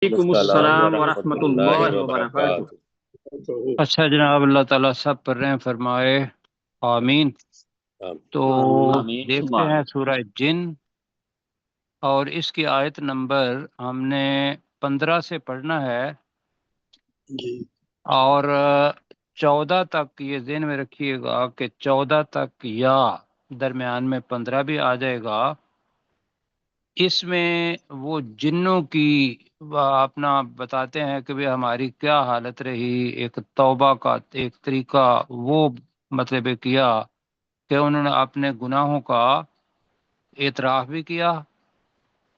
وعلیکم السلام السلام ورحمۃ ورحمۃ اللہ اللہ وبرکاتہ۔ وبرکاتہ۔ اچھا جناب، اللہ تعالیٰ سب پر رحم فرمائے، آمین۔ تو آمین ثم دیکھتے ہیں آمین۔ سورہ جن، اور اس کی آیت نمبر ہم نے 15 سے پڑھنا ہے، اور 14 تک یہ ذہن میں رکھیے گا کہ 14 تک یا درمیان میں 15 بھی آ جائے گا۔ اس میں وہ جنوں کی اپنا بتاتے ہیں کہ بھی ہماری کیا حالت رہی، ایک توبہ کا ایک طریقہ وہ مطلب کیا کہ انہوں نے اپنے گناہوں کا اعتراف بھی کیا،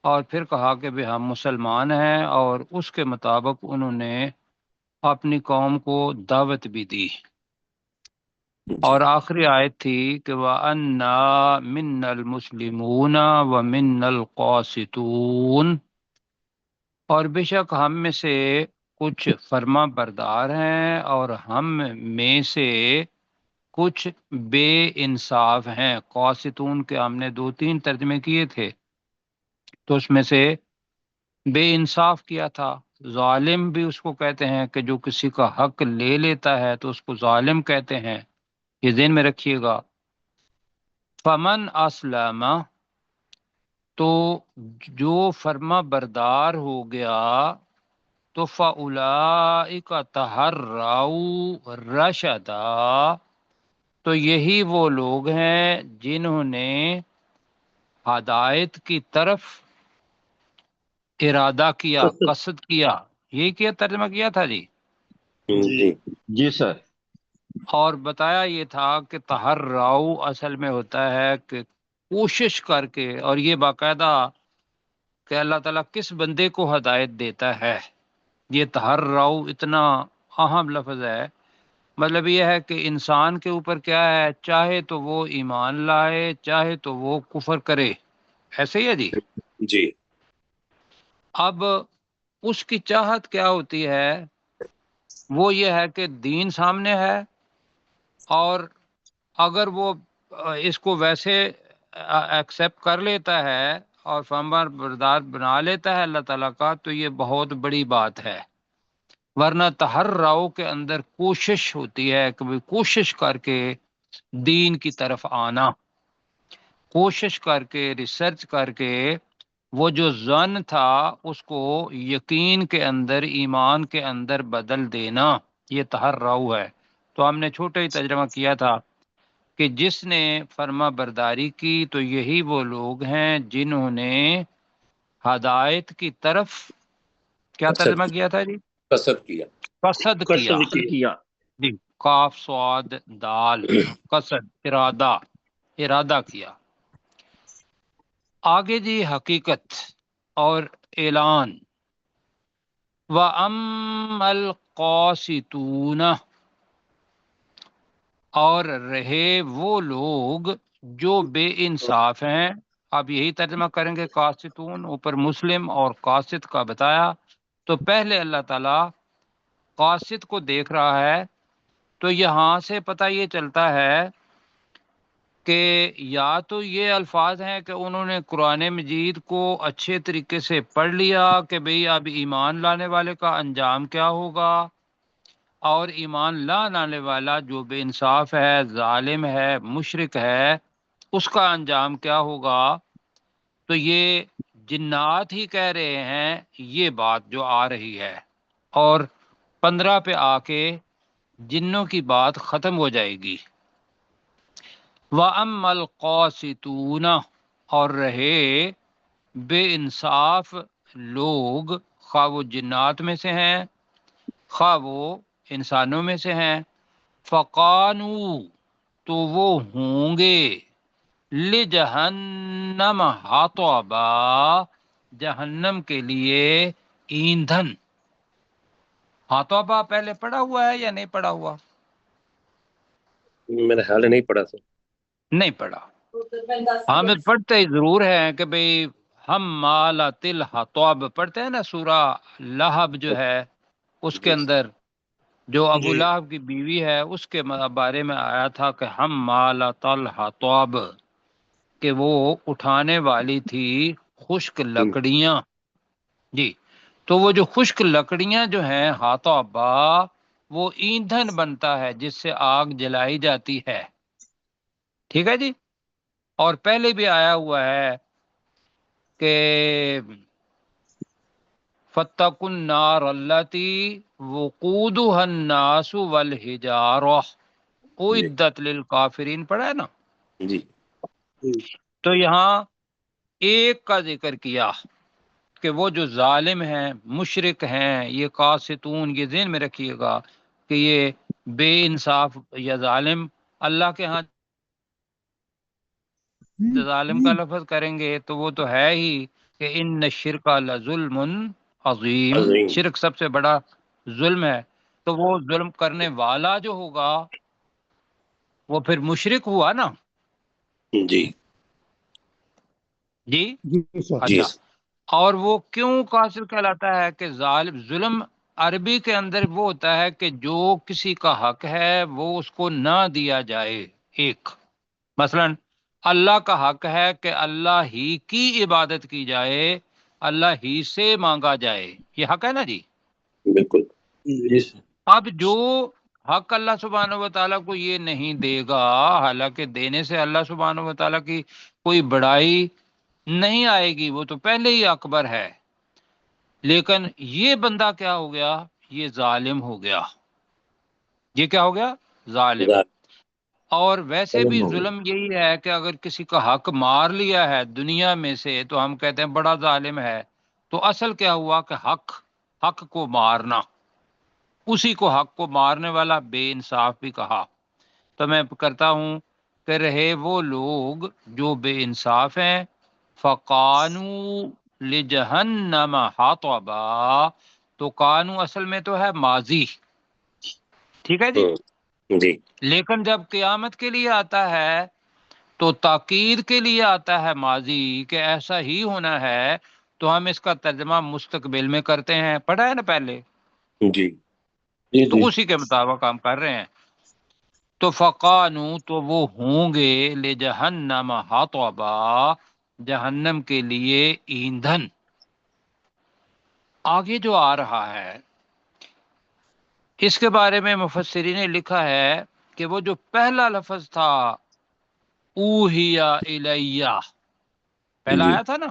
اور پھر کہا کہ بھی ہم مسلمان ہیں، اور اس کے مطابق انہوں نے اپنی قوم کو دعوت بھی دی۔ اور آخری آیت تھی کہ وَأَنَّا مِنَّا الْمُسْلِمُونَ وَمِنَّا الْقَاسِطُونَ، اور بے شک ہم میں سے کچھ فرما بردار ہیں اور ہم میں سے کچھ بے انصاف ہیں۔ قاسطون کے ہم نے 2-3 ترجمے کیے تھے، تو اس میں سے بے انصاف کیا تھا۔ ظالم بھی اس کو کہتے ہیں کہ جو کسی کا حق لے لیتا ہے تو اس کو ظالم کہتے ہیں، یہ ذہن میں رکھیے گا۔ فمن اسلم، تو جو فرما بردار ہو گیا، تو فاولئک تحروا رشدا، تو یہی وہ لوگ ہیں جنہوں نے ہدایت کی طرف ارادہ کیا، قصد کیا۔ یہی کیا ترجمہ کیا تھا جی؟ جی جی سر۔ اور بتایا یہ تھا کہ تحرّاؤ اصل میں ہوتا ہے کہ کوشش کر کے، اور یہ باقاعدہ کہ اللہ تعالیٰ کس بندے کو ہدایت دیتا ہے، یہ تحرّاؤ اتنا اہم لفظ ہے۔ مطلب یہ ہے کہ انسان کے اوپر کیا ہے، چاہے تو وہ ایمان لائے، چاہے تو وہ کفر کرے، ایسے ہی ہے جی۔ جی اب اس کی چاہت کیا ہوتی ہے، وہ یہ ہے کہ دین سامنے ہے، اور اگر وہ اس کو ویسے ایکسیپٹ کر لیتا ہے اور فرمان بردار بنا لیتا ہے اللہ تعالیٰ کا، تو یہ بہت بڑی بات ہے۔ ورنہ تحرّاؤ کے اندر کوشش ہوتی ہے کہ کوشش کر کے دین کی طرف آنا، کوشش کر کے ریسرچ کر کے وہ جو ظن تھا اس کو یقین کے اندر، ایمان کے اندر بدل دینا، یہ تحرّاؤ ہے۔ تو ہم نے چھوٹا ہی ترجمہ کیا تھا کہ جس نے فرما برداری کی تو یہی وہ لوگ ہیں جنہوں نے ہدایت کی طرف کیا ترجمہ کیا تھا جی؟ قصد کیا۔ قصد کیا قصد کیا۔ جی، کاف صاد دال، قصد ارادہ کیا۔ آگے جی حقیقت اور اعلان، وَأَمَّا الْقَاسِطُونَ، اور رہے وہ لوگ جو بے انصاف ہیں۔ اب یہی ترجمہ کریں گے، قاسطون اوپر مسلم اور قاسط کا بتایا، تو پہلے اللہ تعالیٰ قاسط کو دیکھ رہا ہے۔ تو یہاں سے پتہ یہ چلتا ہے کہ یا تو یہ الفاظ ہیں کہ انہوں نے قرآن مجید کو اچھے طریقے سے پڑھ لیا کہ بھئی اب ایمان لانے والے کا انجام کیا ہوگا، اور ایمان لا لانے والا جو بے انصاف ہے، ظالم ہے، مشرک ہے، اس کا انجام کیا ہوگا۔ تو یہ جنات ہی کہہ رہے ہیں یہ بات جو آ رہی ہے، اور 15 پہ آ کے جنوں کی بات ختم ہو جائے گی۔ وَأَمَّا الْقَاسِطُونَ، اور رہے بے انصاف لوگ، خواہ وہ جنات میں سے ہیں خواہ وہ انسانوں میں سے ہیں، فَقَانُوا، تو وہ ہوں گے، لِجَہَنَّمَ حَطَبًا، جہنم کے لیے ایندھن۔ حطبہ پہلے پڑھا ہوا ہے یا نہیں پڑھا ہوا؟ میرے خیال ہے نہیں پڑھا سر۔ نہیں پڑھا۔ ہم پڑھتے ہی ضرور ہیں کہ بھئی ہم مالت الحطب پڑھتے ہیں نا، سورہ لہب جو ہے اس کے جی اندر جو ابو جی لہب کی بیوی ہے اس کے بارے میں آیا تھا کہ ہم مالت الحطب، کہ وہ اٹھانے والی تھی خشک لکڑیاں۔ جی، تو وہ جو خشک لکڑیاں جو ہیں ہاتھوبا وہ ایندھن بنتا ہے جس سے آگ جلائی جاتی ہے. ٹھیک ہے جی. اور پہلے بھی آیا ہوا ہے کہ فَاتَّقُوا النَّارَ الَّتِي وَقُودُهَا النَّاسُ وَالْحِجَارَةُ اُعِدَّتْ لِلْكَافِرِينَ پڑھا ہے نا. جی تو یہاں ایک کا ذکر کیا کہ وہ جو ظالم ہیں مشرک ہیں، یہ قاسطون، یہ ذہن میں رکھیے گا کہ یہ بے انصاف یا ظالم اللہ کے ہاں ظالم کا لفظ کریں گے تو وہ تو ہے ہی کہ ان الشرک لظلم عظیم، عظیم. شرک سب سے بڑا ظلم ہے. تو وہ ظلم کرنے والا جو ہوگا وہ پھر مشرک ہوا نا. جی جی جی سر. جی اچھا. اور وہ کیوں قاصر کہلاتا ہے کہ ظلم عربی کے اندر وہ ہوتا ہے کہ جو کسی کا حق ہے وہ اس کو نہ دیا جائے. ایک مثلا اللہ کا حق ہے کہ اللہ ہی کی عبادت کی جائے، اللہ ہی سے مانگا جائے، یہ حق ہے نا جی. بالکل. اب جو حق اللہ سبحانہ و تعالیٰ کو یہ نہیں دے گا، حالانکہ دینے سے اللہ سبحانہ و تعالیٰ کی کوئی بڑائی نہیں آئے گی، وہ تو پہلے ہی اکبر ہے، لیکن یہ بندہ کیا ہو گیا؟ یہ ظالم ہو گیا. یہ کیا ہو گیا؟ ظالم. اور ویسے بھی ظلم یہی ہے کہ اگر کسی کا حق مار لیا ہے دنیا میں سے تو ہم کہتے ہیں بڑا ظالم ہے. تو اصل کیا ہوا کہ حق کو مارنا، اسی کو حق کو مارنے والا بے انصاف بھی کہا. تو میں کرتا ہوں کہ رہے وہ لوگ جو بے انصاف ہیں، فَقَانُوا لِجَهَنَّمَ حَطَبًا، تو قانو اصل میں تو ہے ماضی. ٹھیک ہے جی. جی لیکن جب قیامت کے لیے آتا ہے تو تاکید کے لیے آتا ہے ماضی کہ ایسا ہی ہونا ہے، تو ہم اس کا ترجمہ مستقبل میں کرتے ہیں. پڑھا ہے نا پہلے، جی تو اسی کے مطابق ہم کر رہے ہیں. تو فقانو تو وہ ہوں گے لجہنم حطبا، جہنم کے لیے ایندھن. آگے جو آ رہا ہے اس کے بارے میں مفسرین نے لکھا ہے کہ وہ جو پہلا لفظ تھا اوہیا الیہ، پہلا جی آیا تھا نا،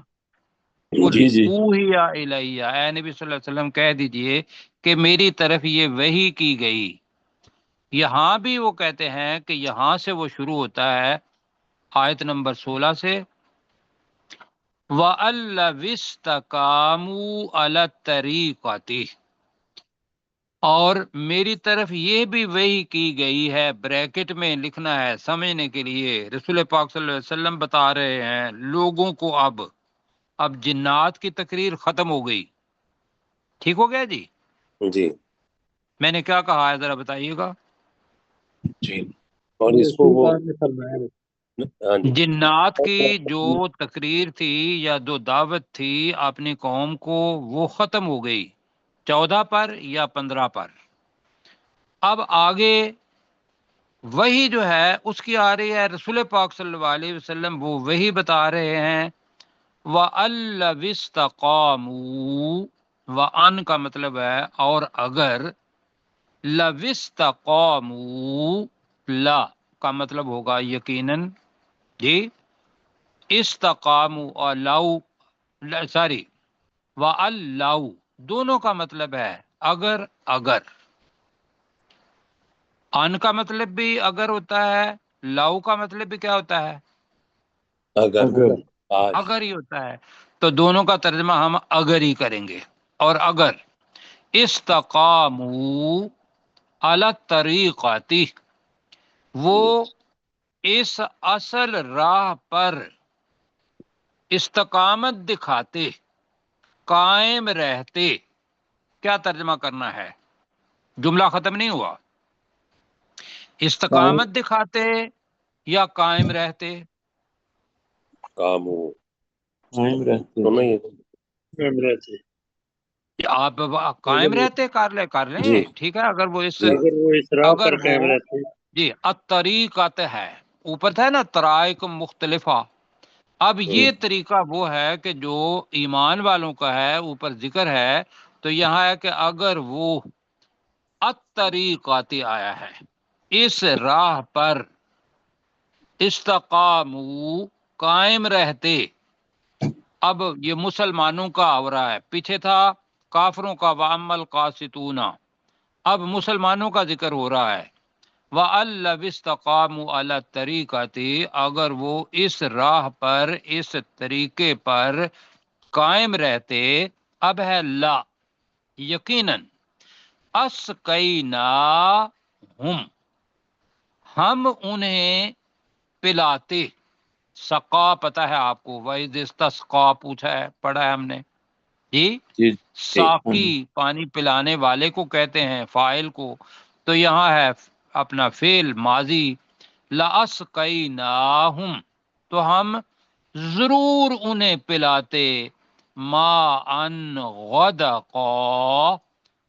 جی جی اوہیا الیہ، اے نبی صلی اللہ علیہ وسلم کہہ دیجئے کہ میری طرف یہ وحی کی گئی. یہاں بھی وہ کہتے ہیں کہ یہاں سے وہ شروع ہوتا ہے آیت نمبر 16 سے، وَأَلَّوِ اسْتَقَامُوا عَلَى الطَّرِيقَةِ، اور میری طرف یہ بھی وحی کی گئی ہے. بریکٹ میں لکھنا ہے سمجھنے کے لیے. رسول پاک صلی اللہ علیہ وسلم بتا رہے ہیں لوگوں کو اب جنات کی تقریر ختم ہو گئی. ٹھیک ہو گیا جی. جی میں نے کیا کہا ہے ذرا بتائیے گا. جی. اور اس کو وہ ہاں جی جنات کی جو تقریر تھی یا جو دعوت تھی اپنی قوم کو، وہ ختم ہو گئی 14 پر یا 15 پر. اب آگے وہی جو ہے اس کی آ رہی ہے. رسول پاک صلی اللہ علیہ وسلم وہ وہی بتا رہے ہیں وَأَلَّوِ اسْتَقَامُوا، وَأَن کا مطلب ہے اور اگر، لَوِ اسْتَقَامُوا، لا کا مطلب ہوگا یقیناً جی، استقاموا اور سوری وَأَلَّوْ دونوں کا مطلب ہے اگر. ان کا مطلب بھی اگر ہوتا ہے، لاؤ کا مطلب بھی کیا ہوتا ہے؟ اگر ہی ہوتا ہے. تو دونوں کا ترجمہ ہم اگر ہی کریں گے. اور اگر استقاموا علی الطریقۃ، وہ اس اصل راہ پر استقامت دکھاتے، قائم رہتے. کیا ترجمہ کرنا ہے؟ جملہ ختم نہیں ہوا. استقامت دکھاتے یا قائم رہتے؟ قائم رہتے. آپ قائم رہتے کر لیں جی ٹھیک ہے. اگر وہ اس اگر وہ اس راہ اگر پر قائم وہ رہتے. جی الطریقۃ ہے، اوپر تھا نا طرائق مختلفہ. اب یہ طریقہ وہ ہے کہ جو ایمان والوں کا ہے، اوپر ذکر ہے تو یہاں ہے کہ اگر وہ الطریقاتی آیا ہے، اس راہ پر استقامو قائم رہتے. اب یہ مسلمانوں کا ہو رہا ہے، پیچھے تھا کافروں کا وَأَمَّا الْقَاسِطُونَ، اب مسلمانوں کا ذکر ہو رہا ہے. وَأَلَّوِ اسْتَقَامُوا عَلَى الطَّرِيقَةِ، اگر وہ اس راہ پر، اس طریقے پر قائم رہتے. اب ہے لا، یقیناً اسقیناہم، ہم انہیں پلاتے. سقا پتہ ہے آپ کو، وَإِذِ اسْتَسْقَىٰ پوچھا ہے، پڑھا ہے ہم نے جی. جی ساقی پانی پلانے والے کو کہتے ہیں، فاعل کو. تو یہاں ہے اپنا فعل ماضی، لَأَسْقَيْنَاهُمْ، تو ہم ضرور انہیں پلاتے. ما ان غدقا،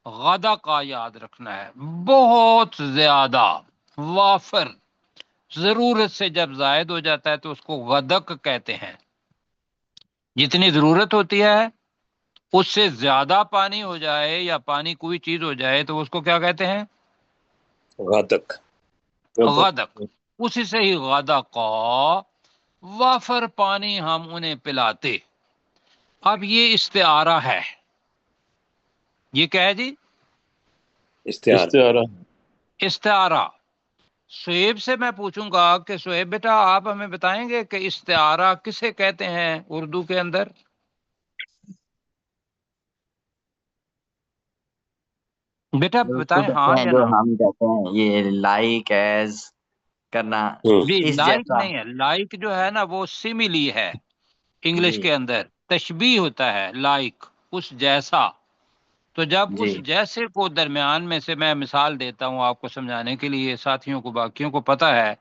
غدقا یاد رکھنا ہے، بہت زیادہ، وافر. ضرورت سے جب زائد ہو جاتا ہے تو اس کو غدق کہتے ہیں. جتنی ضرورت ہوتی ہے اس سے زیادہ پانی ہو جائے یا پانی کوئی چیز ہو جائے تو اس کو کیا کہتے ہیں؟ غدق. غدق. اسی سے ہی غدقا، وافر پانی ہم انہیں پلاتے. اب یہ استعارہ ہے، یہ کیا ہے جی؟ استعارہ. استعارہ. سہیب سے میں پوچھوں گا کہ سہیب بیٹا آپ ہمیں بتائیں گے کہ استعارہ کسے کہتے ہیں اردو کے اندر؟ بیٹا اس کو بتائیں. کہتے ہاں ہیں جو جناب ہم کہتے ہیں یہ لائک ایز کرنا، جی. اس لائک جیسا. نہیں ہے، لائک جو ہے نا وہ سیملی ہے انگلش جی کے اندر، تشبیہ ہوتا ہے لائک، اس جیسا. تو جب اس جی جیسے کو درمیان میں سے میں مثال دیتا ہوں آپ کو سمجھانے کے لیے، ساتھیوں کو باقیوں کو پتہ ہے.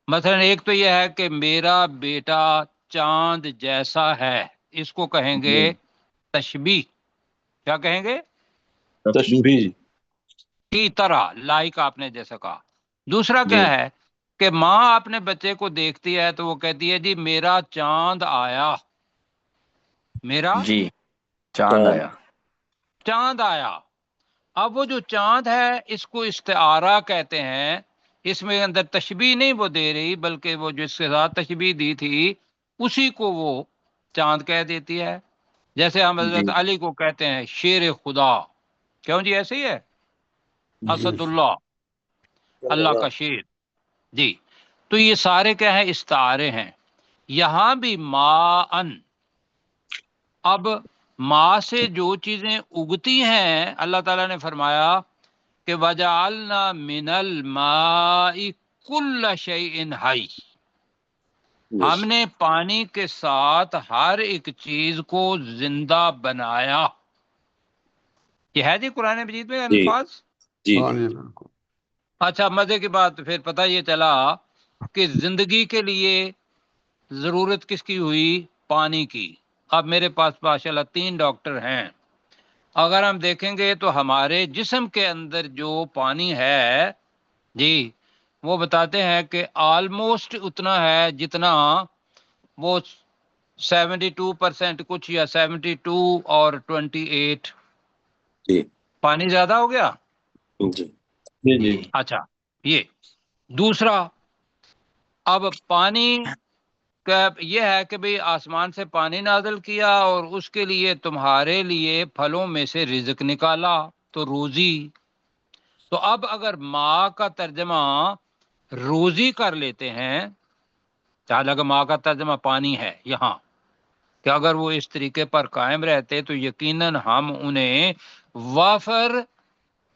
مثلا ایک تو یہ ہے کہ میرا بیٹا چاند جیسا ہے، اس کو کہیں گے جی تشبیہ. کیا کہیں گے؟ تشبیہ. کی طرح، لائک آپ نے جیسا کہا. دوسرا جی کیا ہے کہ ماں اپنے بچے کو دیکھتی ہے تو وہ کہتی ہے جی میرا چاند آیا، میرا جی چاند آیا. چاند آیا. اب وہ جو چاند ہے اس کو استعارہ کہتے ہیں. اس میں اندر تشبیہ نہیں وہ دے رہی، بلکہ وہ جس کے ساتھ تشبیہ دی تھی اسی کو وہ چاند کہہ دیتی ہے. جیسے ہم جی حضرت علی کو کہتے ہیں شیر خدا. کیوں جی ایسے ہی ہے، اسد اللہ، اللہ کا شیر جی. تو یہ سارے کیا ہیں؟ استعارے ہیں. یہاں بھی ما ان، اب ماں سے جو چیزیں اگتی ہیں اللہ تعالیٰ نے فرمایا کہ وَجَعَلْنَا مِنَ الْمَاءِ كُلَّ شَيْءٍ حَيٍّ، ہم نے پانی کے ساتھ ہر ایک چیز کو زندہ بنایا. یہ ہے جی قرآن مجید میں الفاظ. جی اچھا مزے کی بات پھر پتہ یہ چلا کہ زندگی کے لیے ضرورت کس کی ہوئی؟ پانی کی. اب میرے پاس ماشاءاللہ 3 ڈاکٹر ہیں. اگر ہم دیکھیں گے تو ہمارے جسم کے اندر جو پانی ہے جی، وہ بتاتے ہیں کہ آلموسٹ اتنا ہے جتنا وہ 72% کچھ یا 72 اور 28. جی پانی زیادہ ہو گیا. جی جی اچھا یہ دوسرا. اب پانی کا یہ ہے کہ بھئی آسمان سے پانی نازل کیا اور اس کے لیے تمہارے لیے پھلوں میں سے رزق نکالا، تو روزی. تو اب اگر ماں کا ترجمہ روزی کر لیتے ہیں، حالانکہ ماں کا ترجمہ پانی ہے یہاں، کہ اگر وہ اس طریقے پر قائم رہتے تو یقیناً ہم انہیں وافر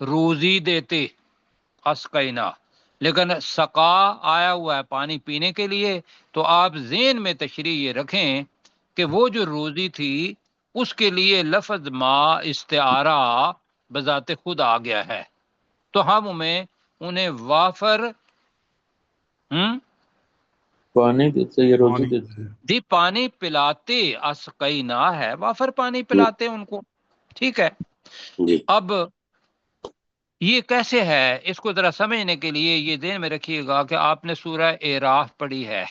روزی دیتے. اسقینا، لیکن سقا آیا ہوا ہے پانی پینے کے لیے. تو آپ ذہن میں تشریح یہ رکھیں کہ وہ جو روزی تھی اس کے لیے لفظ ما استعارہ بذات خود آ گیا ہے، تو ہم انہیں وافر پانی دیتے یا روزی دیتے. جی پانی پلاتے. اسقینا ہے وافر پانی پلاتے ان کو. ٹھیک ہے. جی اب یہ کیسے ہے اس کو ذرا سمجھنے کے لیے یہ ذہن میں رکھیے گا کہ آپ نے سورہ اعراف پڑھی ہے.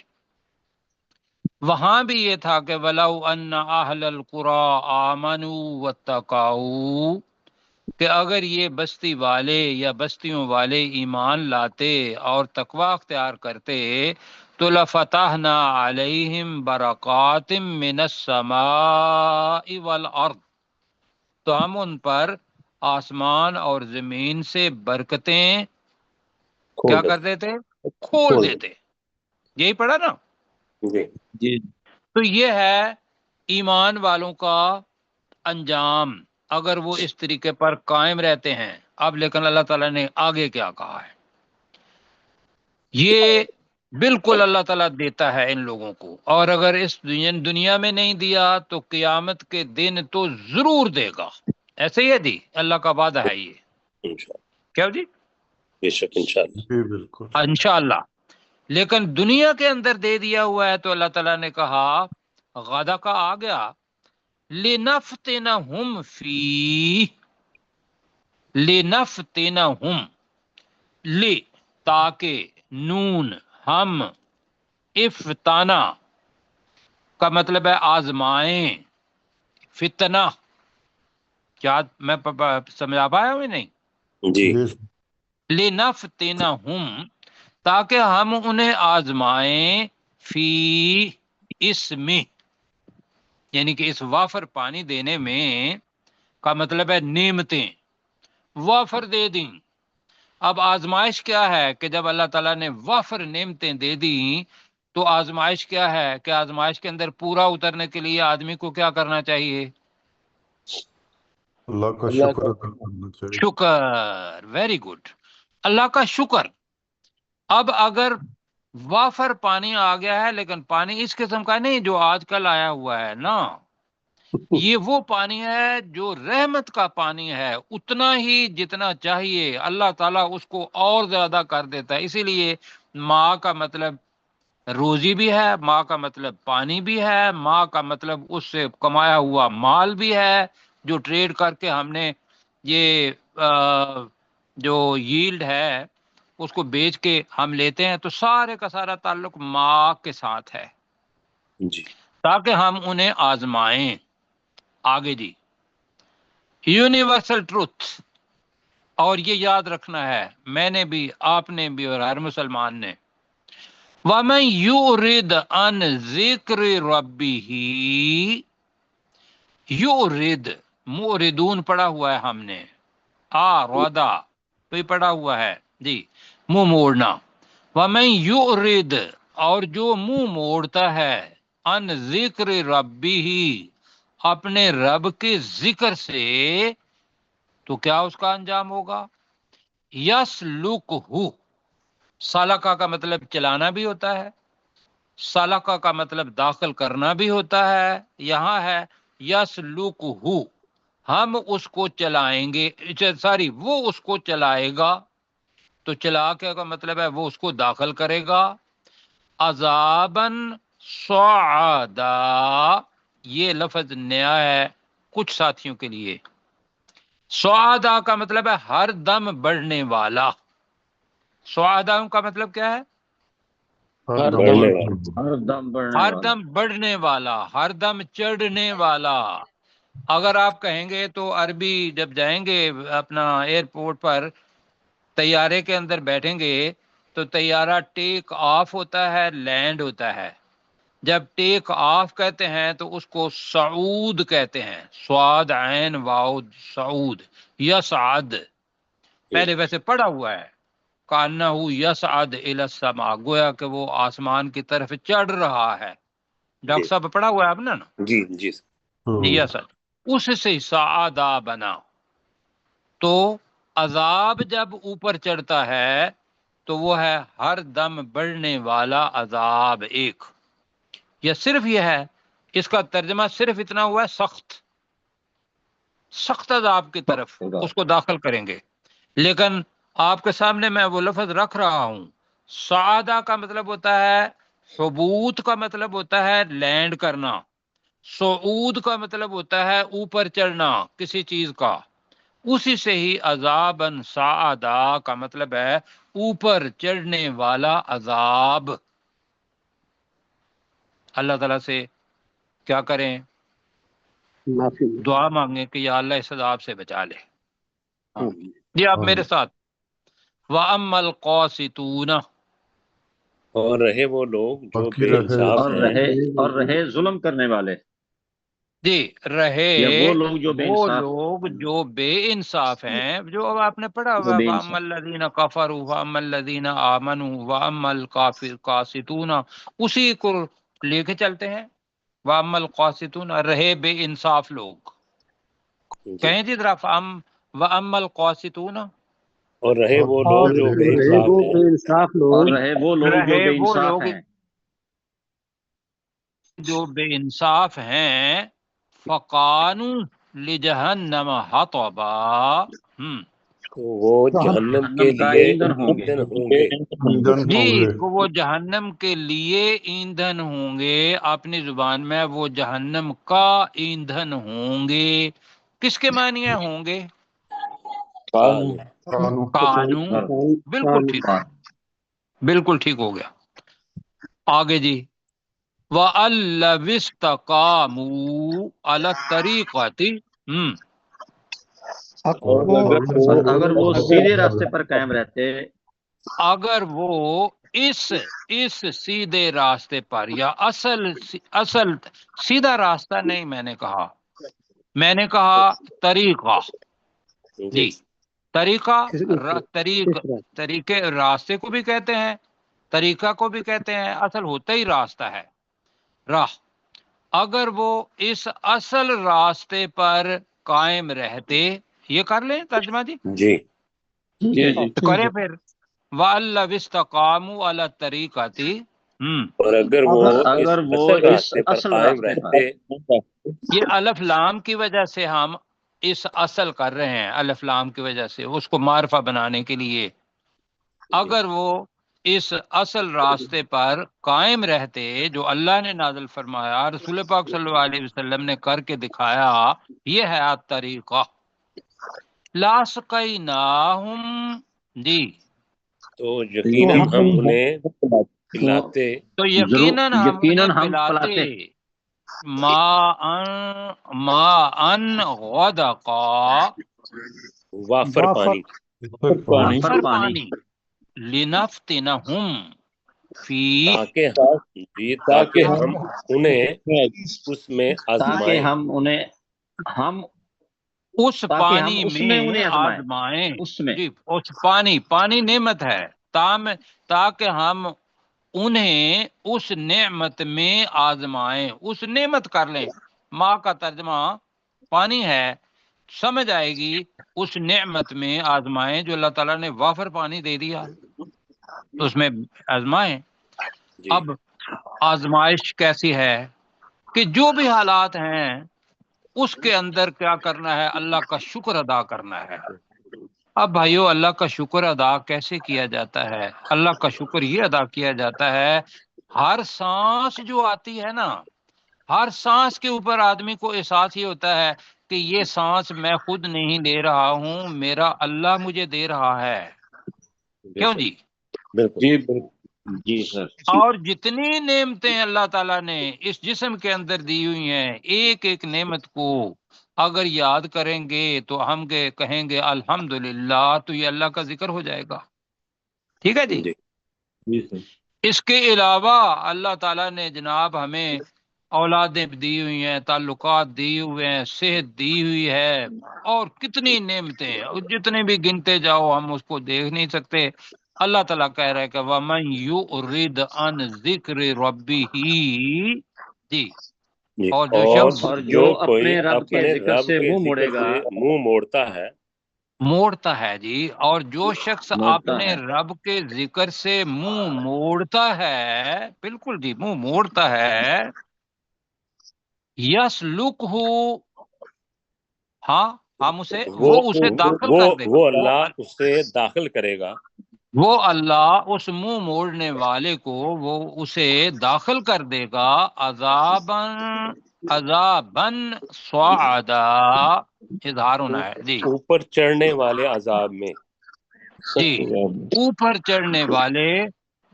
وہاں بھی یہ تھا کہ وَلَوْ أَنَّ أَهْلَ الْقُرَىٰ آمَنُوا وَاتَّقَوْا، کہ اگر یہ بستی والے یا بستیوں والے ایمان لاتے اور تقوی اختیار کرتے تو لَفَتَحْنَا عَلَيْهِمْ بَرَكَاتٍ مِّنَ السَّمَاءِ وَالْأَرْضِ، تو ہم ان پر آسمان اور زمین سے برکتیں کیا کر دیتے؟ کھول دیتے۔ یہی پڑھا نا؟ جی جی تو یہ ہے ایمان والوں کا انجام اگر وہ اس طریقے پر قائم رہتے ہیں۔ اب لیکن اللہ تعالیٰ نے آگے کیا کہا ہے، یہ بالکل اللہ تعالیٰ دیتا ہے ان لوگوں کو، اور اگر اس دنیا میں نہیں دیا تو قیامت کے دن تو ضرور دے گا۔ ایسے ہی ہے جی، اللہ کا وعدہ ہے یہ۔ انشاءاللہ، کیا جی؟ بے شک انشاءاللہ، جی بالکل۔ انشاءاللہ۔ لیکن دنیا کے اندر دے دیا ہوا ہے تو اللہ تعالیٰ نے کہا غدا کا آ گیا لِنَفْتِنَهُمْ فِيهِ، لِنَفْتِنَهُمْ، لی تاکہ، نون ہم، افتانا کا مطلب ہے آزمائیں، فتنہ، کیا میں سمجھا پایا ہوں نہیں؟ جی لِنَفْتِنَهُمْ، تاکہ ہم انہیں آزمائیں، فی، اس میں، یعنی کہ اس وافر پانی دینے میں کا مطلب ہے نعمتیں وافر دے دیں۔ اب آزمائش کیا ہے کہ جب اللہ تعالیٰ نے وافر نعمتیں دے دیں تو آزمائش کیا ہے کہ آزمائش کے اندر پورا اترنے کے لیے آدمی کو کیا کرنا چاہیے؟ اللہ کا شکر ادا کرنا چاہیے۔ شکر، ویری گڈ، اللہ کا شکر۔ اب اگر وافر پانی آ گیا ہے لیکن پانی اس قسم کا نہیں جو آج کل آیا ہوا ہے نا، یہ وہ پانی ہے جو رحمت کا پانی ہے، اتنا ہی جتنا چاہیے اللہ تعالیٰ اس کو اور زیادہ کر دیتا ہے۔ اسی لیے ماں کا مطلب روزی بھی ہے، ماں کا مطلب پانی بھی ہے، ماں کا مطلب اس سے کمایا ہوا مال بھی ہے جو ٹریڈ کر کے ہم نے یہ جو ییلڈ ہے اس کو بیچ کے ہم لیتے ہیں، تو سارے کا سارا تعلق ماں کے ساتھ ہے، جی تاکہ ہم انہیں آزمائیں۔ آگے جی، یونیورسل ٹروتھ، اور یہ یاد رکھنا ہے میں نے بھی، آپ نے بھی، اور ہر مسلمان نے، وَمَن يُعْرِضْ عَنْ ذِكْرِ رَبِّهِ، یُعْرِض، معرضون پڑھا ہوا ہے ہم نے، ردا تو یہ پڑھا ہوا ہے جی، منہ موڑنا۔ وَمَن يُعْرِض، اور جو منہ موڑتا ہے، عن ذکر ربہ، اپنے رب کے ذکر سے، تو کیا اس کا انجام ہوگا؟ یسلکہ، سالکہ کا مطلب چلانا بھی ہوتا ہے، سالکہ کا مطلب داخل کرنا بھی ہوتا ہے، یہاں ہے یسلکہ، ہم اس کو چلائیں گے، ساری وہ اس کو چلائے گا، تو چلا کے کا مطلب ہے وہ اس کو داخل کرے گا، عذاباً صعدا، یہ لفظ نیا ہے کچھ ساتھیوں کے لیے۔ صعدا کا مطلب ہے ہر دم بڑھنے والا، صعدا کا مطلب کیا ہے؟ ہر دم بڑھنے ہر دم بڑھنے ہر والا۔ دم بڑھنے والا، ہر دم چڑھنے والا۔ اگر آپ کہیں گے تو عربی جب جائیں گے اپنا ایئرپورٹ پر، طیارے کے اندر بیٹھیں گے تو طیارہ ٹیک آف ہوتا ہے، لینڈ ہوتا ہے، جب ٹیک آف کہتے ہیں تو اس کو صعود کہتے ہیں، صاد عین واو، صعود، یصعد، پہلے ویسے پڑھا ہوا ہے کانہ یصعد الی السماء، گویا کہ وہ آسمان کی طرف چڑھ رہا ہے۔ ڈاکٹر صاحب پڑھا ہوا ہے آپ نے نا؟ جی جی یصعد، اس سے سعادہ بنا۔ تو عذاب جب اوپر چڑھتا ہے تو وہ ہے ہر دم بڑھنے والا عذاب ایک، یا صرف یہ ہے، اس کا ترجمہ صرف اتنا ہوا ہے سخت، سخت عذاب کی طرف اس کو داخل کریں گے۔ لیکن آپ کے سامنے میں وہ لفظ رکھ رہا ہوں، سعادہ کا مطلب ہوتا ہے، حبوط کا مطلب ہوتا ہے لینڈ کرنا، صعود کا مطلب ہوتا ہے اوپر چڑھنا کسی چیز کا، اسی سے ہی عذاباً صعدا کا مطلب ہے اوپر چڑھنے والا عذاب۔ اللہ تعالیٰ سے کیا کریں؟ معافی دعا مانگیں کہ یا اللہ اس عذاب سے بچا لے۔ آمین۔ جی آپ میرے ساتھ، وَأَمَّا الْقَاسِطُونَ، اور رہے وہ لوگ جو باقی بے رہے انصاف اور ہیں، رہے ظلم کرنے والے، جی رہے یا وہ لوگ جو بے وہ انصاف، لوگ جو بے انصاف ہیں، جو اب آپ نے پڑھا جو ہوا بے وَأَمَّا انصاف، الَّذِينَ كَفَرُوا وَأَمَّا الَّذِينَ آمَنُوا وَأَمَّا الْقَاسِطُونَ، اسی کو لے کے چلتے ہیں۔ وَأَمَّا الْقَاسِطُونَ، رہے بے انصاف لوگ، جی، کہیں جی ذرا وَأَمَّا الْقَاسِطُونَ، اور رہے وہ اور لوگ جو بے رہے انصاف وہ ہیں، بے انصاف اور لوگ، رہے وہ لوگ جو رہے بے وہ انصاف لوگ ہیں، جو بے انصاف ہیں، فَقَانُوا لِجَهَنَّمَ حَطَبًا، تو وہ جہنم کے جہنم کا لیے ایندھن ہوں گے۔ ایندھن ہوں گے۔ ایندھن ہوں جی گے۔ تو وہ جہنم کے لیے ایندھن ہوں گے، اپنی زبان میں وہ جہنم کا ایندھن ہوں گے۔ کس کے معنی ہوں گے؟ قانون قانون کانو، بالکل ٹھیک، بالکل ٹھیک ہو گیا۔ آگے جی، وَأَلَّوِ اسْتَقَامُوا عَلَى الطَّرِيقَةِ، اور اگر وہ سیدھے راستے پر قائم رہتے، اگر وہ اس سیدھے راستے پر، یا اصل سیدھا راستہ نہیں، میں نے کہا طریقہ، جی، جی طریقہ، کس طرح طریقے راستے کو بھی کہتے ہیں، طریقہ کو بھی کہتے ہیں، اصل ہوتا ہی راستہ ہے، راہ۔ اگر وہ اس اصل راستے پر قائم رہتے، یہ کر لیں ترجمہ جی، جی، جی تو کریں پھر، وَأَلَّوِ اسْتَقَامُوا عَلَى الطَّرِيقَةِ، اور اگر وہ اور اس اگر وہ اصل اس راستے پر اصل قائم راستے پر، رہتے، یہ الف لام کی وجہ سے ہم اس اصل کر رہے ہیں، الف لام کی وجہ سے اس کو معرفہ بنانے کے لیے، اگر وہ اس اصل راستے پر قائم رہتے جو اللہ نے نازل فرمایا، رسول پاک صلی اللہ علیہ وسلم نے کر کے دکھایا، یہ ہے طریقہ، لَاسْقَيْنَاهُمْ، جی تو یقیناً ہم انہیں پلاتے تو یقیناً ہم یقیناً انہیں ہم پلاتے ماءً غدقا، وافر پانی، وافر پانی، لنفتنہم فی، تاکہ ہم انہیں اس میں تاکہ آزمائیں، ہم اس پانی اس میں انہیں آزمائیں، اس میں، جی اس پانی نعمت ہے، تاکہ ہم انہیں اس نعمت میں آزمائیں، اس نعمت کر لیں، ماں کا ترجمہ پانی ہے، سمجھ آئے گی، اس نعمت میں آزمائیں جو اللہ تعالیٰ نے وافر پانی دے دیا، اس میں آزمائیں۔ جی، اب آزمائش کیسی ہے کہ جو بھی حالات ہیں اس کے اندر کیا کرنا ہے؟ اللہ کا شکر ادا کرنا ہے۔ اب بھائیو، اللہ کا شکر ادا کیسے کیا جاتا ہے؟ اللہ کا شکر یہ ادا کیا جاتا ہے، ہر سانس جو آتی ہے نا، ہر سانس کے اوپر آدمی کو احساس یہ ہوتا ہے کہ یہ سانس میں خود نہیں لے رہا ہوں، میرا اللہ مجھے دے رہا ہے، کیوں جی؟ بالکل، جی سر، اور جتنی نعمتیں اللہ تعالیٰ نے اس جسم کے اندر دی ہوئی ہیں، ایک ایک نعمت کو اگر یاد کریں گے تو ہم کہیں گے الحمدللہ، تو یہ اللہ کا ذکر ہو جائے گا، ٹھیک ہے جی؟ جی، اس کے علاوہ اللہ تعالیٰ نے جناب ہمیں اولادیں دی ہوئی ہیں، تعلقات دی ہوئے ہیں، صحت دی ہوئی ہے، اور کتنی نعمتیں، جتنے بھی گنتے جاؤ ہم اس کو دیکھ نہیں سکتے۔ اللہ تعالیٰ کہہ رہا ہے کہ وَمَن يُعْرِضْ عَنْ ذِكْرِ رَبِّهِ، جی، جی، اور جو شخص اور جو جو کوئی رب کے اپنے ذکر رب سے کے منہ موڑے ذکر گا، سے منہ موڑتا ہے، جی، اور جو شخص موڑتا اپنے ہے، رب کے ذکر سے منہ موڑتا ہے، بالکل جی، منہ موڑتا ہے، یسلکہ، ہاں ہم اسے داخل کر دے گا، وہ اللہ اسے داخل کرے گا، وہ اللہ اس منہ موڑنے والے کو وہ اسے داخل کر دے گا، عذاباً صعدا، اظہار ہونا ہے جی، اوپر چڑھنے والے عذاب میں، جی اوپر چڑھنے والے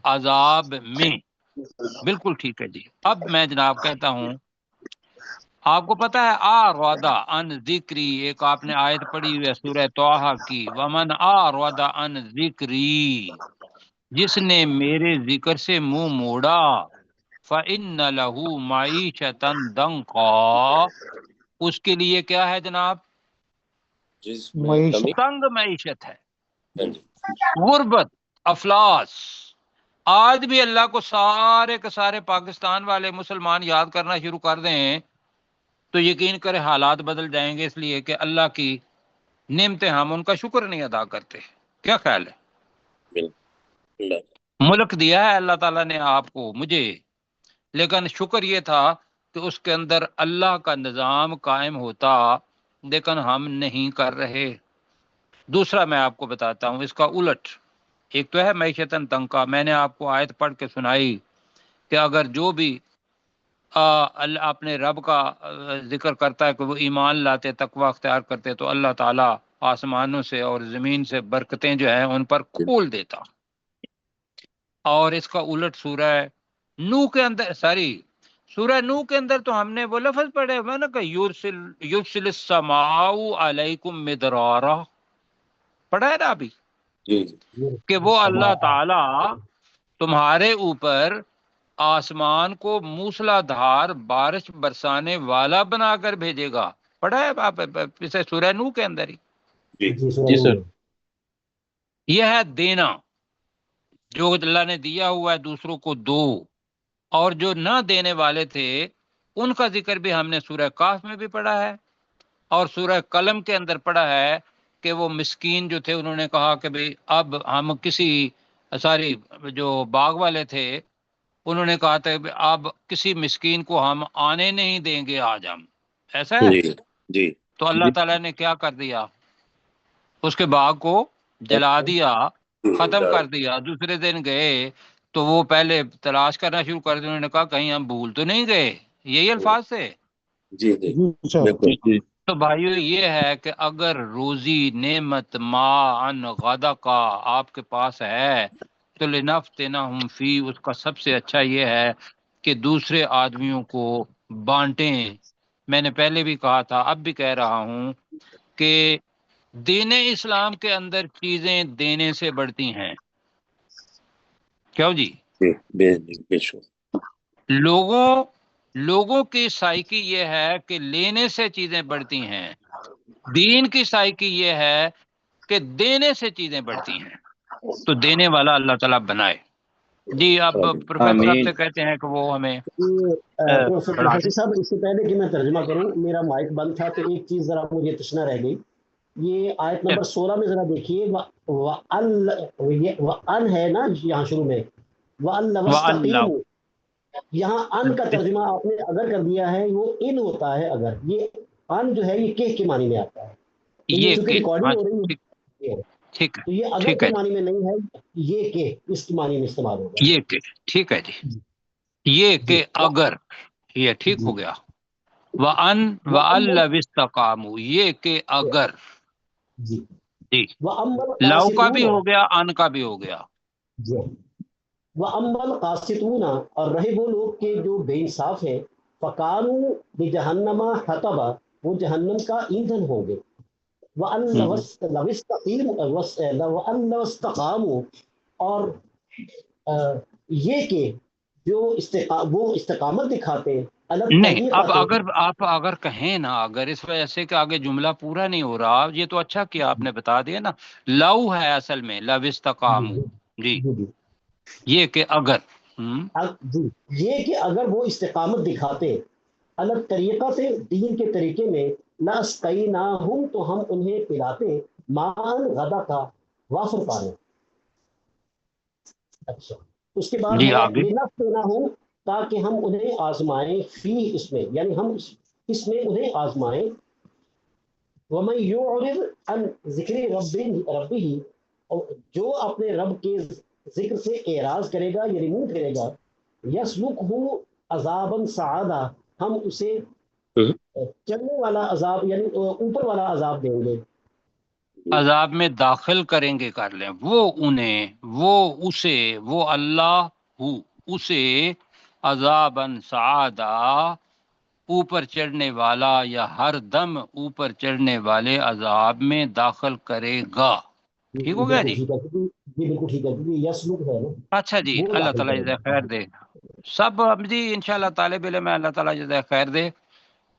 عذاب میں، بالکل ٹھیک ہے جی. اب میں جناب کہتا ہوں، آپ کو پتا ہے آرَدَ عن ذکری، ایک آپ نے آیت پڑھی ہوئی ہے سورہ طٰہٰ کی، ومن آرَدَ عن ذکری، جس نے میرے ذکر سے منہ موڑا، فَإِنَّ لَهُ مَعِيشَةً ضَنْكًا، اس کے لیے کیا ہے جناب؟ جس میں کمی. تنگ معیشت ہے، ہاں جی. غربت، افلاس. آج بھی اللہ کو سارے کے سارے پاکستان والے مسلمان یاد کرنا شروع کر دیں تو یقین کرے حالات بدل جائیں گے، اس لیے کہ اللہ کی نعمتیں ہم ان کا شکر نہیں ادا کرتے. کیا خیال ہے؟ بالکل. ملک دیا ہے اللہ تعالیٰ نے آپ کو، مجھے، لیکن شکر یہ تھا کہ اس کے اندر اللہ کا نظام قائم ہوتا، لیکن ہم نہیں کر رہے. دوسرا میں آپ کو بتاتا ہوں اس کا الٹ. ایک تو ہے معیشتاً تنکا، میں نے آپ کو آیت پڑھ کے سنائی کہ اگر جو بھی اپنے رب کا ذکر کرتا ہے کہ وہ ایمان لاتے، تقوی اختیار کرتے، تو اللہ تعالیٰ آسمانوں سے اور زمین سے برکتیں جو ہیں ان پر کھول دیتا. اور اس کا الٹ سورہ نو کے اندر، سورہ نو کے اندر تو ہم نے وہ لفظ پڑھے ہوئے نا کہ یرسل السماء علیکم مدرارا، پڑھا ہے نا ابھی، جی کہ وہ اللہ تعالیٰ تمہارے اوپر آسمان کو موسلا دھار بارش برسانے والا بنا کر بھیجے گا. پڑھا ہے آپ اسے سورہ نو کے اندر ہی. جی سر. یہ ہے دینا، جو اللہ نے دیا ہوا ہے دوسروں کو دو، اور جو نہ دینے والے تھے ان کا ذکر بھی ہم نے سورہ کاف میں بھی پڑھا ہے اور سورہ قلم کے اندر پڑھا ہے کہ وہ مسکین جو تھے انہوں نے کہا کہ بھئی اب ہم جو باغ والے تھے انہوں نے کہا تھا کہ اب کسی مسکین کو ہم آنے نہیں دیں گے آج ہم، ایسا ہے. جی جی. تو اللہ تعالیٰ نے کیا کر دیا؟ اس کے باغ کو جلا دیا، ختم کر دیا. دوسرے دن گئے تو وہ پہلے تلاش کرنا شروع کر دیا، انہوں نے کہا کہیں ہم بھول تو نہیں گئے. یہی الفاظ تھے. جی جی بالکل. تو بھائیو یہ ہے کہ اگر روزی نعمت ما ان غدا کا آپ کے پاس ہے تو لنفتنہم فی، اس کا سب سے اچھا یہ ہے کہ دوسرے آدمیوں کو بانٹیں. میں نے پہلے بھی کہا تھا، اب بھی کہہ رہا ہوں کہ دین اسلام کے اندر چیزیں دینے سے بڑھتی ہیں. کیوں جی؟ بے شک. لوگوں کی سائیکی یہ ہے کہ لینے سے چیزیں بڑھتی ہیں، دین کی سائیکی یہ ہے کہ دینے سے چیزیں بڑھتی ہیں. تو دینے والا اللہ تعالیٰ بنائے. جی اب پروفیسر صاحب سے کہتے ہیں کہ وہ ہمیں پروفیسر صاحب اس سے پہلے کہ میں ترجمہ کروں، میرا مائک بند تھا تو ایک چیز ذرا مجھے تشنا رہ گئی. یہ آیت نمبر 16 میں ذرا دیکھیے، وَأَن ہے نا یہاں شروع میں، وَأَن، یہاں ان کا ترجمہ آپ نے اگر کر دیا ہے، وہ ان ہوتا ہے اگر. یہ ان جو ہے یہ کہ کے معنی میں آتا ہے. یہ چونکہ ریکارڈنگ ہو رہی ہے تو یہ اگر کے معنی میں نہیں ہے، یہ کہ اس کے معنی میں استعمال ہوگا. یہ کہ ٹھیک ہے جی، یہ کہ اگر، یہ ٹھیک ہو گیا. وَأَن لَوِ اسْتَقَامُوا، یہ کہ اگر. جی لو کا بھی ہو گیا، ان کا بھی ہو گیا. وَأَمَّا الْقَاسِطُونَ، اور رہے وہ لوگ کہ جو بے انصاف ہیں، فَكَانُوا بِجَهَنَّمَ حَطَبًا، وہ جہنم کا ایندھن ہوں گے. وَأَن لَوِ اسْتَقَامُوا، اور یہ کہ جو وہ استقامت دکھاتے. نہیں، اب اگر آپ اگر کہیں نا، اگر اس وجہ سے کہ آگے جملہ پورا نہیں ہو رہا، یہ تو اچھا کیا آپ نے بتا دیا نا. لو ہے اصل میں، لو استقاموا. جی یہ کہ اگر یہ کہ اگر وہ استقامت دکھاتے الگ طریقہ سے، دین کے طریقے میں، لَأَسْقَيْنَاهُمْ، تو ہم انہیں پلاتے مَاءً غدا کا وافر پانی. اچھا اس کے بعد ہے لِنَفْتِنَهُمْ، تاکہ ہم انہیں آزمائیں، فی اس میں، یعنی ہم اس میں انہیں آزمائیں. وَمَن يُعْرِضْ عَن ذِكْرِ رَبِّهِ، جو اپنے رب کے ذکر سے اعراض کرے گا یعنی منہ پھیرے گا، يَسْلُكْهُ عَذَابًا صَعَدًا، ہم اسے چلنے والا عذاب یعنی اوپر والا عذاب دیں گے. عذاب میں داخل کریں گے، کر لیں وہ انہیں، وہ اسے، وہ اللہ ہو، اسے عذابن سعادا اوپر چڑھنے والا یا ہر دم اوپر چڑھنے والے عذاب میں داخل کرے گا. ٹھیک ہو گیا جی؟ جی بالکل ٹھیک ہے کیونکہ یسلک ہے نا. اچھا جی، وہ اللہ داخل تعالیٰ کرے جزائے گا. خیر دے. سب جی انشاءاللہ طالب علم ہے، اللہ تعالیٰ جزائے خیر دے.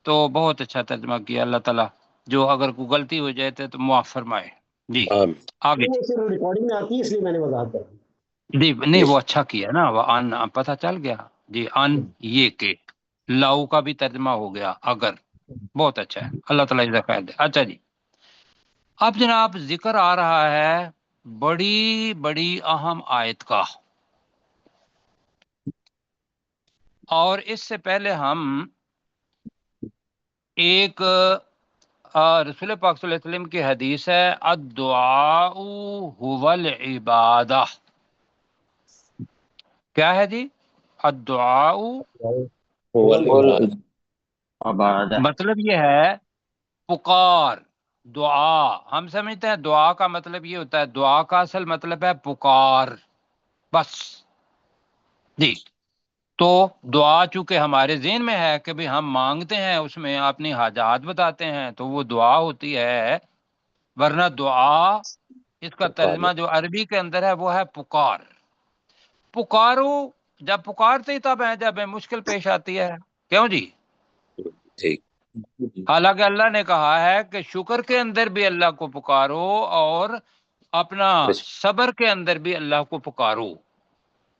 تو بہت اچھا ترجمہ کیا، اللہ تعالیٰ جو اگر کوئی غلطی ہو جائے تو معاف فرمائے. جی آمین. آگے. وہ صرف ریکارڈنگ میں آتی ہے اس لیے میں نے وضاحت کر دی. جی نہیں وہ اچھا کیا نا، وہ ان پتہ چل گیا جی. ان یہ کہ لاؤ کا بھی ترجمہ ہو گیا اگر. بہت اچھا ہے، اللہ تعالیٰ جزائے خیر دے. اچھا جی، اب جناب ذکر آ رہا ہے بڑی بڑی اہم آیت کا، اور اس سے پہلے ہم ایک رسول پاک صلی اللہ علیہ وسلم کی حدیث ہے، الدعاء هو العبادہ. کیا ہے جی؟ الدعاء هو العبادة. عبادہ. مطلب یہ ہے پکار، دعا. ہم سمجھتے ہیں دعا کا مطلب یہ ہوتا ہے، دعا کا اصل مطلب ہے پکار بس جی. تو دعا چونکہ ہمارے ذہن میں ہے کہ بھی ہم مانگتے ہیں، اس میں اپنی حاجات بتاتے ہیں تو وہ دعا ہوتی ہے، ورنہ دعا اس کا ترجمہ جو عربی کے اندر ہے وہ ہے پکار. پکارو، جب پکارتے ہی تب ہیں جب مشکل پیش آتی ہے. کیوں جی؟ ٹھیک. حالانکہ اللہ نے کہا ہے کہ شکر کے اندر بھی اللہ کو پکارو اور اپنا صبر کے اندر بھی اللہ کو پکارو.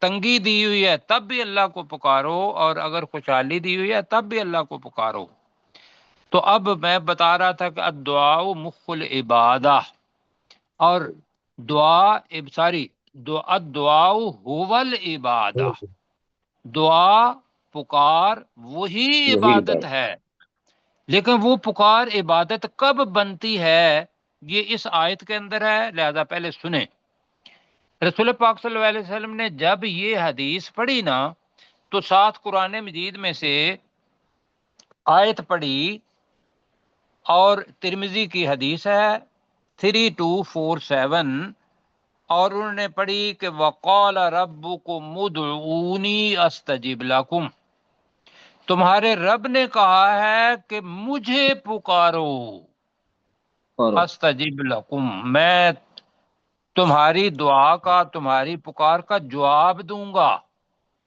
تنگی دی ہوئی ہے تب بھی اللہ کو پکارو، اور اگر خوشحالی دی ہوئی ہے تب بھی اللہ کو پکارو. تو اب میں بتا رہا تھا کہ الدعاء مخ العبادہ، اور دعا الدعاء هو العبادہ، دعا پکار وہی عبادت ہے. لیکن وہ پکار عبادت کب بنتی ہے یہ اس آیت کے اندر ہے، لہذا پہلے سنیں. رسول پاک صلی اللہ علیہ وسلم نے جب یہ حدیث پڑھی نا تو ساتھ قرآن مجید میں سے آیت پڑھی، اور ترمذی کی حدیث ہے 3247، اور انہوں نے پڑھی کہ وقال ربکم ادعونی استجب لکم، تمہارے رب نے کہا ہے کہ مجھے پکارو، استجب لکم، میں تمہاری دعا کا، تمہاری پکار کا جواب دوں گا.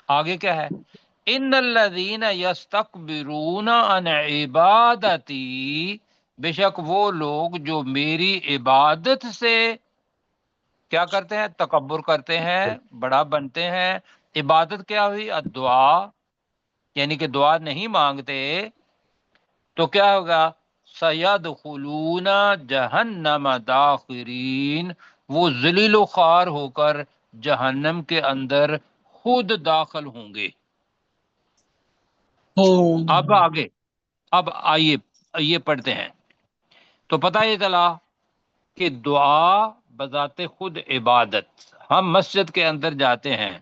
آگے کیا ہے؟ ان الذین یستکبرون عن عبادتی، بے شک وہ لوگ جو میری عبادت سے کیا کرتے ہیں؟ تکبر کرتے ہیں، بڑا بنتے ہیں. عبادت کیا ہوئی؟ الدعا، یعنی کہ دعا نہیں مانگتے. تو کیا ہوگا؟ سیدخلون جہنم داخرین، وہ ذلیل و خوار ہو کر جہنم کے اندر خود داخل ہوں گے. اب آگے، اب آئیے یہ پڑھتے ہیں. تو پتہ یہ چلا کہ دعا بذات خود عبادت. ہم مسجد کے اندر جاتے ہیں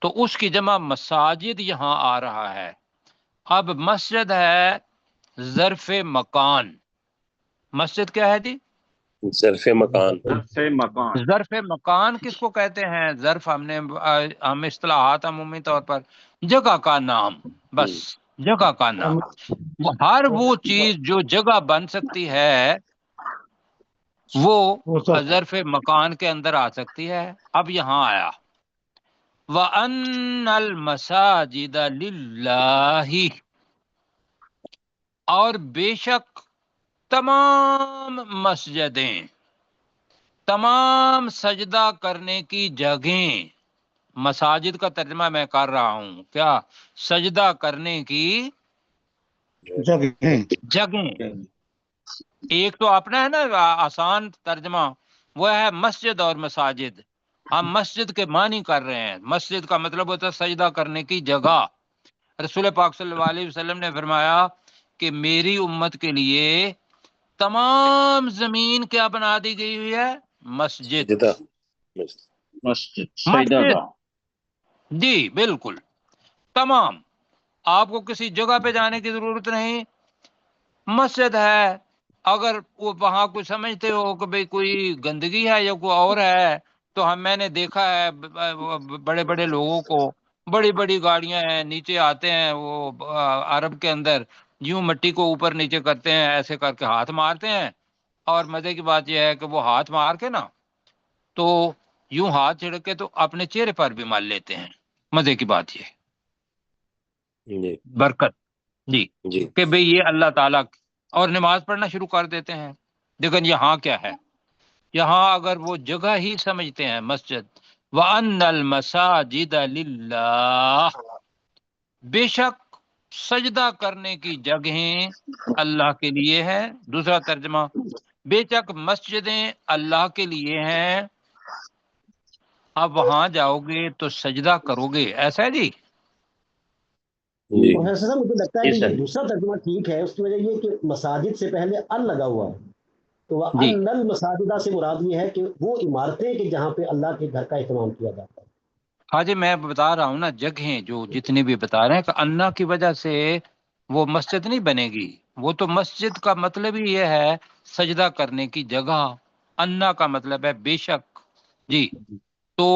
تو اس کی جمع مساجد یہاں آ رہا ہے. اب مسجد ہے ظرف مکان. مسجد کیا ہے جی؟ ظرف مکان. ظرف مکان کس کو کہتے ہیں؟ ظرف ہم اصطلاحات عمومی طور پر جگہ کا نام، بس جگہ کا نام. ہر وہ چیز جو جگہ بن سکتی ہے وہ ظرف مکان کے اندر آ سکتی ہے. اب یہاں آیا وَأَنَّ الْمَسَاجِدَ لِلَّهِ، اور بے شک تمام مسجدیں، تمام سجدہ کرنے کی جگہیں. مساجد کا ترجمہ میں کر رہا ہوں، کیا؟ سجدہ کرنے کی جگہیں. ایک تو اپنا ہے نا آسان ترجمہ، وہ ہے مسجد اور مساجد. ہم مسجد کے معنی کر رہے ہیں. مسجد کا مطلب ہوتا ہے سجدہ کرنے کی جگہ. رسول پاک صلی اللہ علیہ وسلم نے فرمایا کہ میری امت کے لیے تمام زمین کیا بنا دی گئی ہوئی ہے؟ مسجد. مسجد جی بالکل تمام. آپ کو کسی جگہ پہ جانے کی ضرورت نہیں، مسجد ہے. اگر وہ وہاں کوئی سمجھتے ہو کہ بھئی کوئی گندگی ہے یا کوئی اور ہے تو میں نے دیکھا ہے بڑے بڑے لوگوں کو، بڑی بڑی گاڑیاں ہیں، نیچے آتے ہیں وہ عرب کے اندر یوں مٹی کو اوپر نیچے کرتے ہیں، ایسے کر کے ہاتھ مارتے ہیں، اور مزے کی بات یہ ہے کہ وہ ہاتھ مار کے نا تو یوں ہاتھ چھڑک کے تو اپنے چہرے پر بھی مال لیتے ہیں۔ مزے کی بات یہ جی برکت جی جی کہ بھئی یہ اللہ تعالیٰ، اور نماز پڑھنا شروع کر دیتے ہیں۔ لیکن یہاں کیا ہے، یہاں اگر وہ جگہ ہی سمجھتے ہیں مسجد، وَأَنَّ الْمَسَاجِدَ لِلَّهِ، بے شک سجدہ کرنے کی جگہیں اللہ کے لیے ہے۔ دوسرا ترجمہ، بے شک مسجدیں اللہ کے لیے ہیں، اب وہاں جاؤ گے تو سجدہ کرو گے، ایسا ہے جی؟ جی پروفیسر صاحب مجھے لگتا ہے جی کہ سر یہ دوسرا ترجمہ ٹھیک ہے، اس کی وجہ یہ کہ مساجد سے پہلے ال لگا ہوا ہے، تو وہ جی ان المساجدہ سے مراد یہ ہے کہ وہ عمارتیں کہ جہاں پہ اللہ کے گھر کا اہتمام کیا جاتا ہے۔ ہاں جی، میں بتا رہا ہوں نا، جگہیں جو جتنی بھی بتا رہے ہیں کہ اللہ کی وجہ سے وہ مسجد نہیں بنے گی، وہ تو مسجد کا مطلب ہی یہ ہے سجدہ کرنے کی جگہ، انا کا مطلب ہے بے شک جی، تو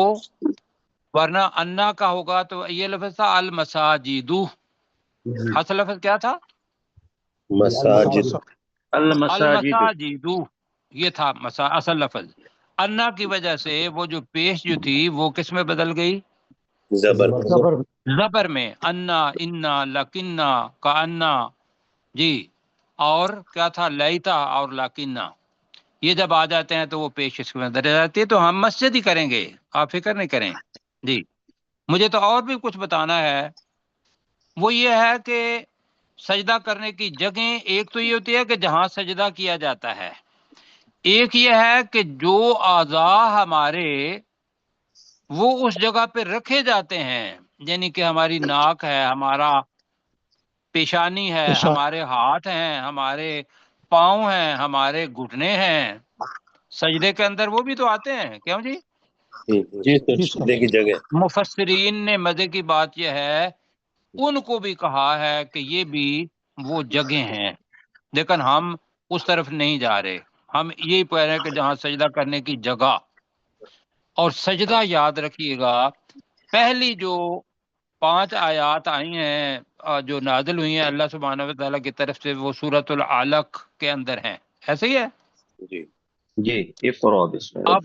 ورنہ انا کا ہوگا تو یہ لفظ تھا المساجدو، جی اصل لفظ کیا تھا؟ مساجد المساجد المساجدو، یہ تھا اصل لفظ۔ انا کی وجہ سے وہ جو پیش جو تھی وہ کس میں بدل گئی؟ زبر زبر زبر میں، انا، انا، لکنا کا انا جی، اور کیا تھا لیتا اور لاکنا، یہ جب آ جاتے ہیں تو وہ پیش اس میں درج جاتی ہے، تو ہم مسجد ہی کریں گے، آپ فکر نہیں کریں جی۔ مجھے تو اور بھی کچھ بتانا ہے، وہ یہ ہے کہ سجدہ کرنے کی جگہیں ایک تو یہ ہوتی ہے کہ جہاں سجدہ کیا جاتا ہے، ایک یہ ہے کہ جو اعضاء ہمارے وہ اس جگہ پہ رکھے جاتے ہیں، یعنی کہ ہماری ناک ہے، ہمارا پیشانی ہے، ہمارے ہاتھ ہیں، ہمارے پاؤں ہیں، ہمارے گھٹنے ہیں، سجدے کے اندر وہ بھی تو آتے ہیں، کیوں جی؟ جی سر سجدے کی جگہ مفسرین نے مزے کی بات یہ ہے ان کو بھی کہا ہے کہ یہ بھی وہ جگہ ہیں، لیکن ہم اس طرف نہیں جا رہے، ہم یہی کہہ رہے ہیں کہ جہاں سجدہ کرنے کی جگہ، اور سجدہ یاد رکھیے گا پہلی جو 5 آیات آئی ہیں جو نازل ہوئی ہیں اللہ سبحانہ و تعالیٰ کی طرف سے، وہ سورۃ العلق کے اندر ہیں، ایسے ہی ہے؟ جی جی اقرأ بسم اللہ۔ اب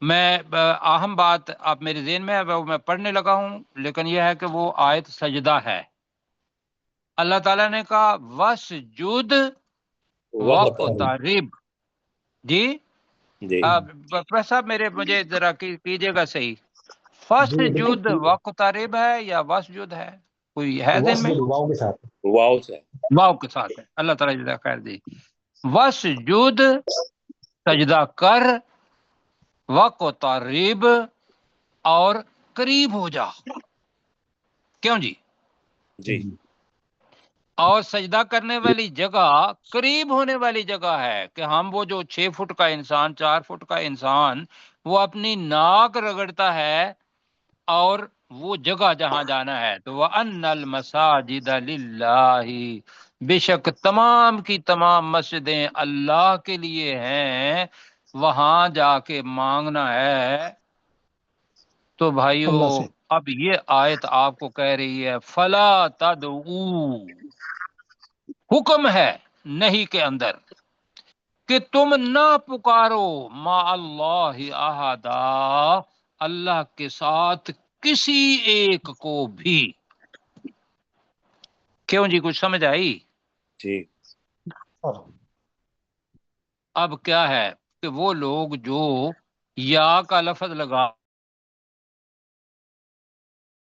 میں اہم بات اب میرے ذہن میں ہے، وہ میں پڑھنے لگا ہوں، لیکن یہ ہے کہ وہ آیت سجدہ ہے۔ اللہ تعالیٰ نے کہا وَاسْجُدْ وَاقْتَرِب، جی جی پروفیسر صاحب مجھے ذرا کیجیے گا صحیح، جی فَاسْجُدْ دیکھیں وَاقْتَرِب ہے یا وَاسْجُدْ ہے؟ کوئی ہے ذہن میں؟ وسجد واو کے ساتھ واو سے واو کے ساتھ ہے، اللہ تعالیٰ جزاک خیر دی۔ وَاسْجُدْ، سجدہ کر، وَاقْتَرِب، اور قریب ہو جا، کیوں جی؟ جی اور سجدہ کرنے والی جگہ قریب ہونے والی جگہ ہے کہ ہم وہ جو 6 فٹ کا انسان، 4 فٹ کا انسان، وہ اپنی ناک رگڑتا ہے، اور وہ جگہ جہاں جانا ہے تو وَأَنَّ الْمَسَاجِدَ لِلَّهِ، بے شک تمام کی تمام مسجدیں اللہ کے لیے ہیں، وہاں جا کے مانگنا ہے۔ تو بھائیو اب یہ آیت آپ کو کہہ رہی ہے فَلَا تَدْعُوا، حکم ہے نہیں کے اندر کہ تم نہ پکارو ما اللہ احدا، اللہ کے ساتھ کسی ایک کو بھی، کیوں جی؟ کچھ سمجھ آئی؟ جی اب کیا ہے کہ وہ لوگ جو یا کا لفظ لگا